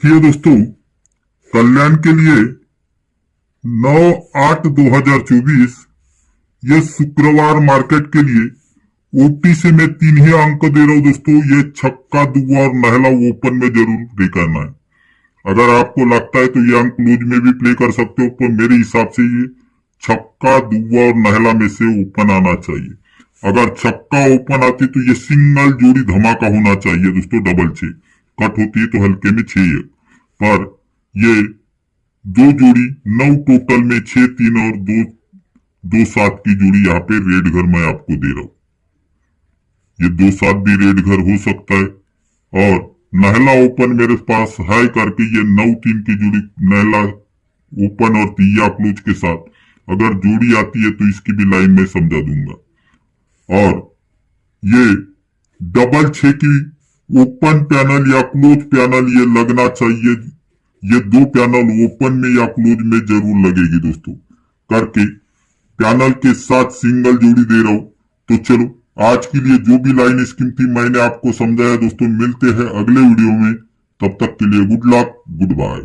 देखिए दोस्तों, कल्याण के लिए 9/8/2024 ये शुक्रवार मार्केट के लिए ओटी से मैं 3 ही अंक दे रहा हूं दोस्तों। ये छक्का दुआ और नहला ओपन में जरूर प्ले करना है। अगर आपको लगता है तो ये अंक लूज में भी प्ले कर सकते हो, पर मेरे हिसाब से ये छक्का दुआ और नहला में से ओपन आना चाहिए। अगर छक्का ओपन आती तो ये सिंगल जोड़ी धमाका होना चाहिए दोस्तों। डबल 6 कट होती है तो हल्के में 6 पर ये दो जोड़ी 9 टोटल में 6 3 और 2 2 7 की जोड़ी यहाँ पे रेड घर मैं आपको दे रहा हूं। ये 2 7 भी रेड घर हो सकता है। और नहला ओपन मेरे पास है करके ये 9 3 की जोड़ी नहला ओपन और तिया क्लोज के साथ अगर जोड़ी आती है तो इसकी भी लाइन में समझा दूंगा। और ये डबल 6 की ओपन पैनल या क्लोज पैनल ये लगना चाहिए। ये 2 पैनल ओपन में या क्लोज में जरूर लगेगी दोस्तों। करके पैनल के साथ सिंगल जोड़ी दे रहा हूं। तो चलो आज के लिए जो भी लाइन स्कीम थी मैंने आपको समझाया दोस्तों। मिलते हैं अगले वीडियो में, तब तक के लिए गुड लक, गुड बाय।